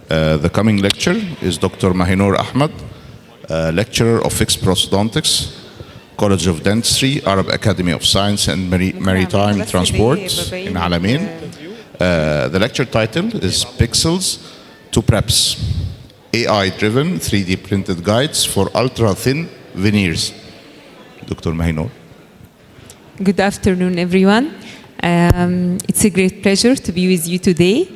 The coming lecture is Dr. Mahinour Ahmed, lecturer of fixed prosthodontics, College of Dentistry, Arab Academy of Science and Maritime Transport in Alamein. The lecture title is Pixels to Preps, AI-driven 3D printed guides for ultra-thin veneers. Dr. Mahinour. Good afternoon, everyone. It's a great pleasure to be with you today.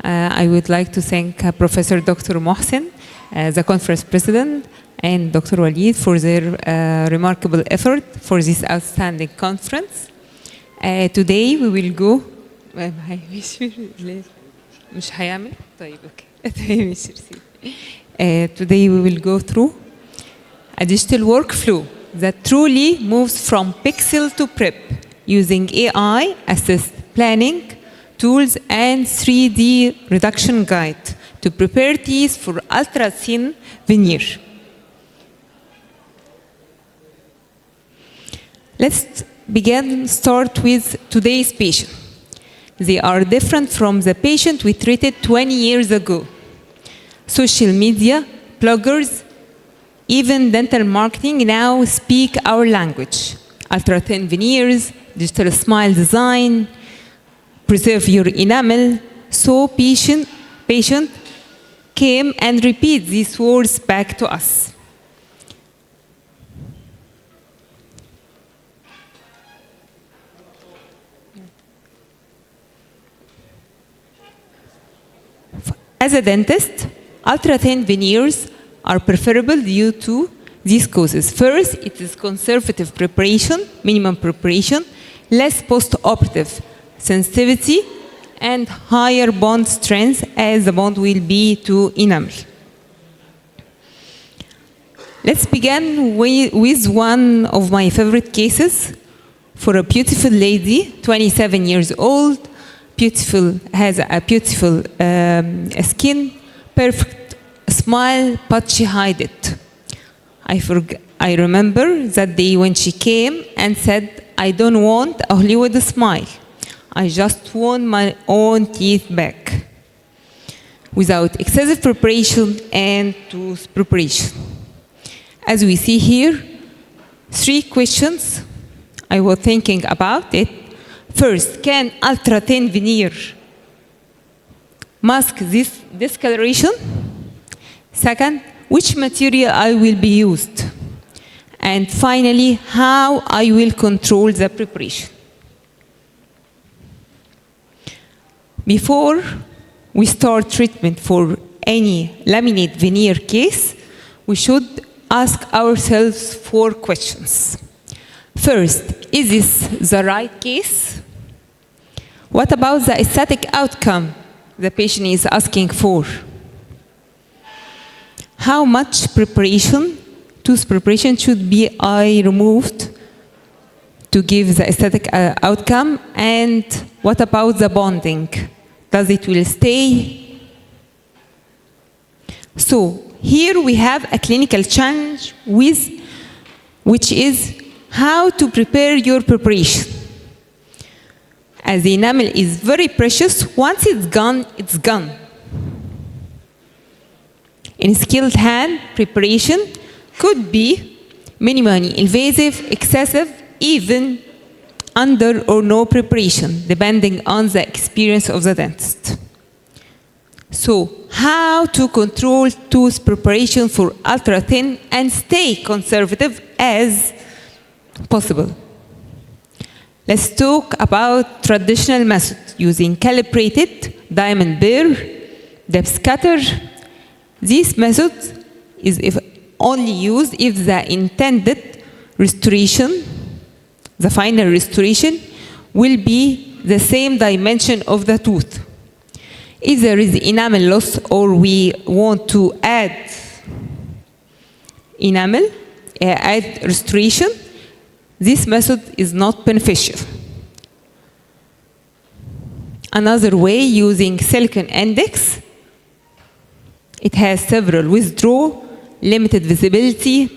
I would like to thank Professor Dr. Mohsen, the conference president, and Dr. Walid for their remarkable effort for this outstanding conference. Today we will go. Today we will go through a digital workflow that truly moves from pixel to prep using AI assist planning tools and 3D reduction guide to prepare teeth for ultra-thin veneer. Let's start with today's patient. They are different from the patient we treated 20 years ago. Social media, bloggers, even dental marketing now speak our language. Ultra-thin veneers, digital smile design, preserve your enamel. So patient came and repeat these words back to us. As a dentist, ultra-thin veneers are preferable due to these causes. First, it is conservative preparation, minimum preparation, less post-operative sensitivity, and higher bond strength as the bond will be to enamel. Let's begin with one of my favorite cases for a beautiful lady, 27 years old, has a beautiful skin, perfect smile, but she hid it. I remember that day when she came and said, I don't want a Hollywood smile. I just want my own teeth back. Without excessive preparation and tooth preparation. As we see here, 3 questions I was thinking about it. First, can ultra-thin veneer mask this discoloration? Second, which material I will be used? And finally, how I will control the preparation. Before we start treatment for any laminate veneer case, we should ask ourselves 4 questions. First, is this the right case? What about the aesthetic outcome the patient is asking for? How much preparation, tooth preparation, should be removed to give the aesthetic outcome? And what about the bonding? Does it will stay? So here we have a clinical challenge which is how to prepare your preparation. As the enamel is very precious, once it's gone, it's gone. In skilled hand, preparation could be minimally invasive, excessive, even under or no preparation, depending on the experience of the dentist. So, how to control tooth preparation for ultra-thin and stay conservative as possible? Let's talk about traditional methods using calibrated diamond burr, depth cutter. This method is only used if the intended restoration, the final restoration, will be the same dimension of the tooth. If there is enamel loss or we want to add enamel, add restoration, this method is not beneficial. Another way, using silicone index, it has several withdrawal, limited visibility,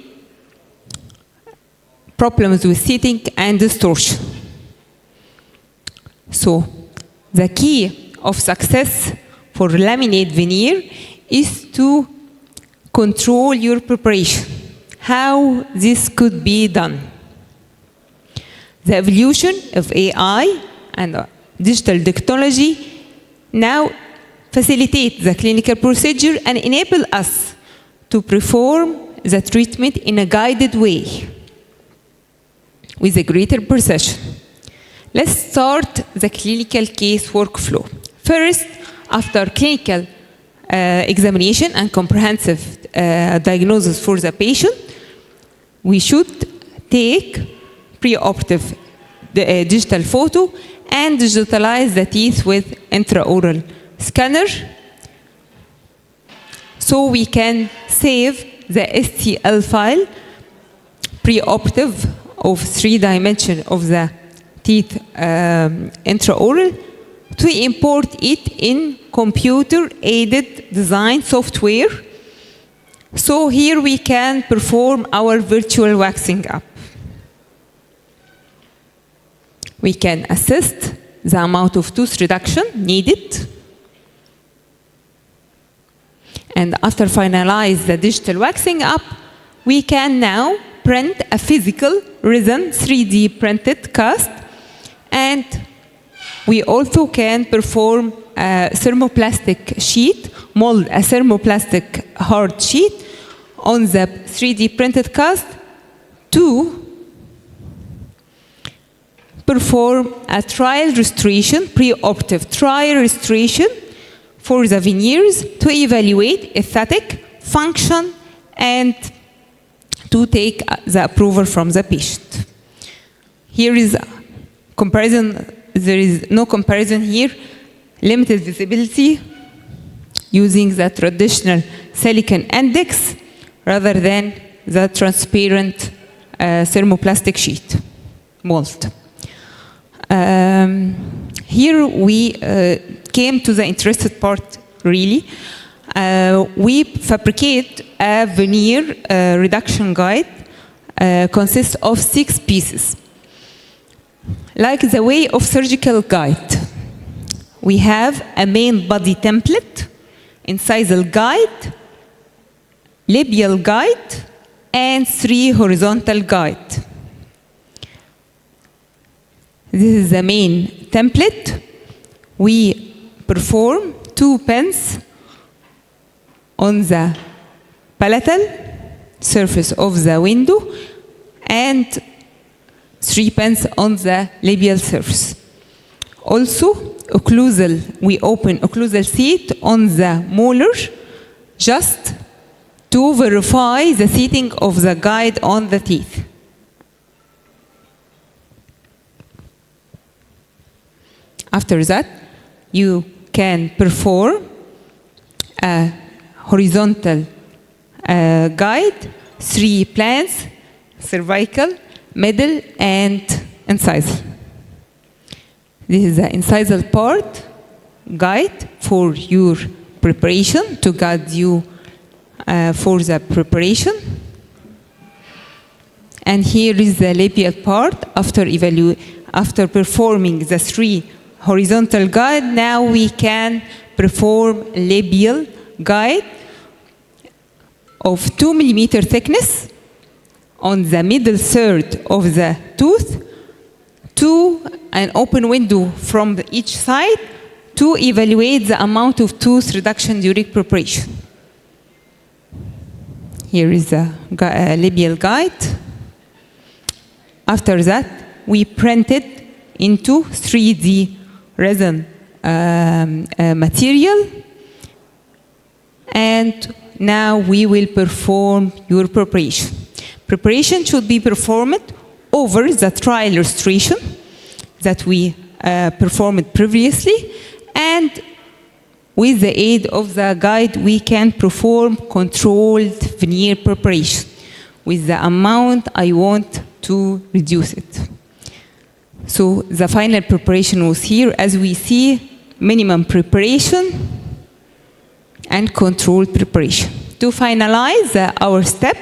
problems with seating, and distortion. So, the key of success for laminate veneer is to control your preparation. How this could be done? The evolution of AI and digital technology now facilitate the clinical procedure and enable us to perform the treatment in a guided way with a greater precision. Let's start the clinical case workflow. First, after clinical examination and comprehensive diagnosis for the patient, we should take preoperative digital photo and digitalize the teeth with intraoral scanner so we can save the STL file preoperative of 3-dimension of the teeth intraoral to import it in computer-aided design software. So here we can perform our virtual waxing up. We can assess the amount of tooth reduction needed. And after finalize the digital waxing up, we can now print a physical resin 3D printed cast, and we also can perform a thermoplastic sheet, mold a thermoplastic hard sheet on the 3D printed cast to perform a trial restoration, preoperative trial restoration for the veneers to evaluate aesthetic, function, and to take the approval from the patient. Here is a comparison. There is no comparison here. Limited visibility using the traditional silicon index rather than the transparent thermoplastic sheet mold. Here we came to the interested part, really. We fabricate a veneer reduction guide consists of 6 pieces. Like the way of surgical guide, we have a main body template, incisal guide, labial guide, and 3 horizontal guide. This is the main template. We perform 2 pens on the palatal surface of the window and 3 pens on the labial surface. Also, occlusal, we open occlusal seat on the molar just to verify the seating of the guide on the teeth. After that, you can perform a horizontal guide, 3 plans, cervical, middle, and incisal. This is the incisal part guide for your preparation, to guide you for the preparation. And here is the labial part after performing the 3 horizontal guide. Now we can perform labial guide of 2 millimeter thickness on the middle third of the tooth to an open window from each side to evaluate the amount of tooth reduction during preparation. Here is the labial guide. After that, we print it into 3D resin material, and now we will perform your preparation. Preparation should be performed over the trial restoration that we performed previously, and with the aid of the guide, we can perform controlled veneer preparation with the amount I want to reduce it. So the final preparation was here. As we see, minimum preparation and controlled preparation. To finalize our step,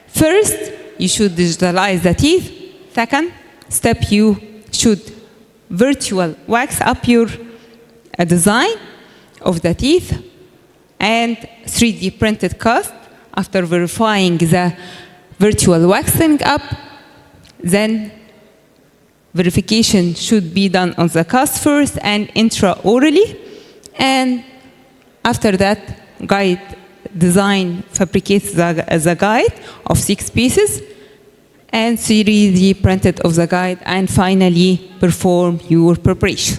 first, you should digitalize the teeth. Second step, you should virtual wax up your design of the teeth. and 3D printed cast. After verifying the virtual waxing up, then verification should be done on the cast first and intraorally. And after that, guide design fabricates the guide of 6 pieces and 3D printed of the guide, and finally perform your preparation.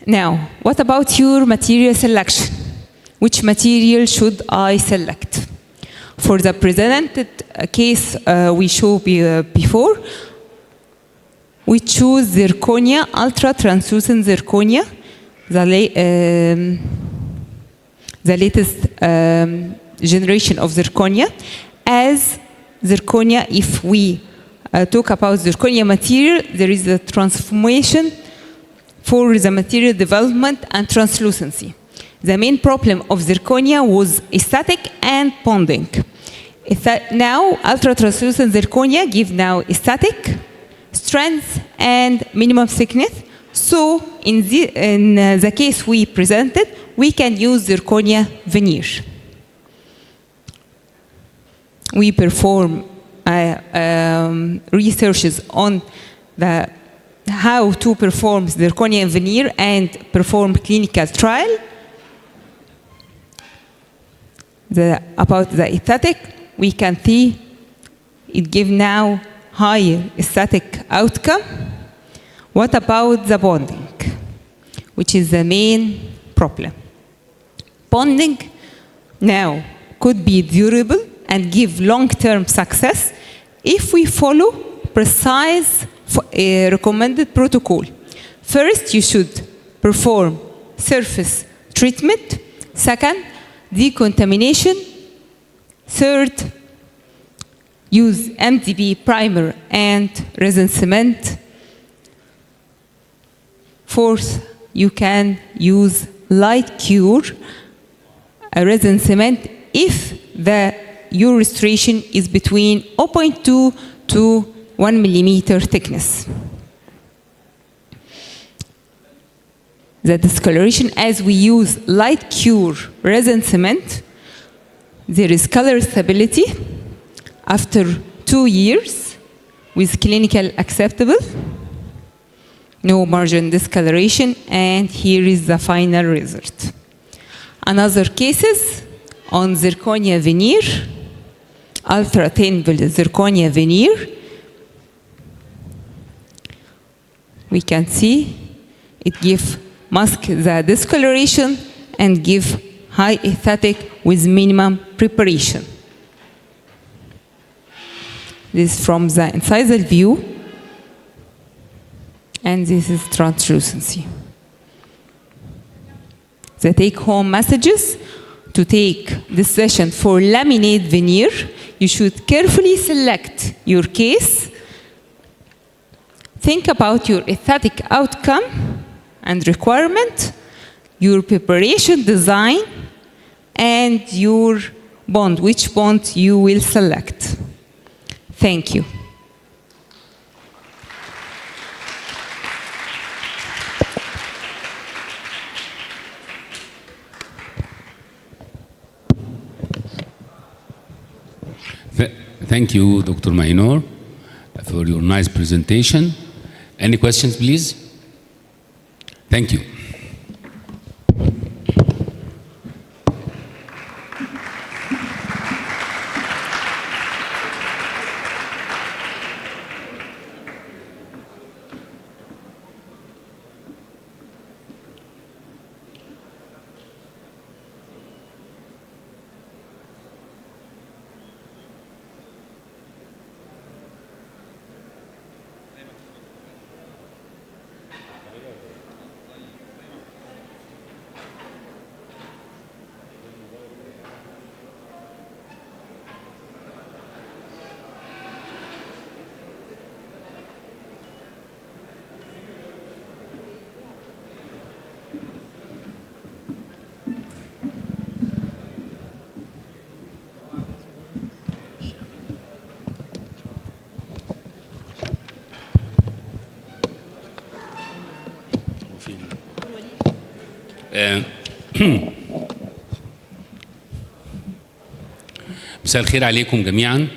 Now, what about your material selection? Which material should I select? For the presented case we showed before, we choose zirconia, ultra translucent zirconia, the latest generation of zirconia. As zirconia, if we talk about zirconia material, there is a transformation for the material development and translucency. The main problem of zirconia was aesthetic and bonding. Now, ultra-translucent zirconia give now aesthetic, strength, and minimum thickness. So, in the case we presented, we can use zirconia veneer. We perform researches on how to perform zirconia veneer and perform clinical trial. About the aesthetic, we can see it gives now higher aesthetic outcome. What about the bonding, which is the main problem? Bonding now could be durable and give long-term success if we follow precise recommended protocol. First, you should perform surface treatment. Second, decontamination. Third, use MDB primer and resin cement. Fourth, you can use light cure resin cement if your restoration is between 0.2 to 1 millimeter thickness. The discoloration, as we use light cure resin cement, there is color stability after 2 years with clinical acceptable, no margin discoloration, and here is the final result. Another cases on zirconia veneer, ultra thin zirconia veneer. We can see it gives mask the discoloration and give high aesthetic with minimum preparation. This is from the incisal view, and this is translucency. The take-home messages: to take this session for laminate veneer, you should carefully select your case. Think about your aesthetic outcome and requirement, your preparation design, and your bond, which bond you will select. Thank you. Thank you, Dr. Mahinour, for your nice presentation. Any questions, please? Thank you. مساء الخير عليكم جميعا،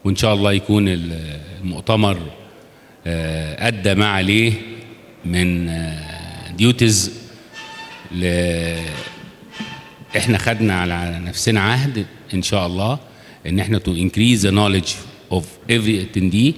وإن شاء الله يكون المؤتمر أدى ما عليه من ديوتيز. احنا خدنا على نفسنا عهد إن شاء الله إن احنا to increase the knowledge of every attendee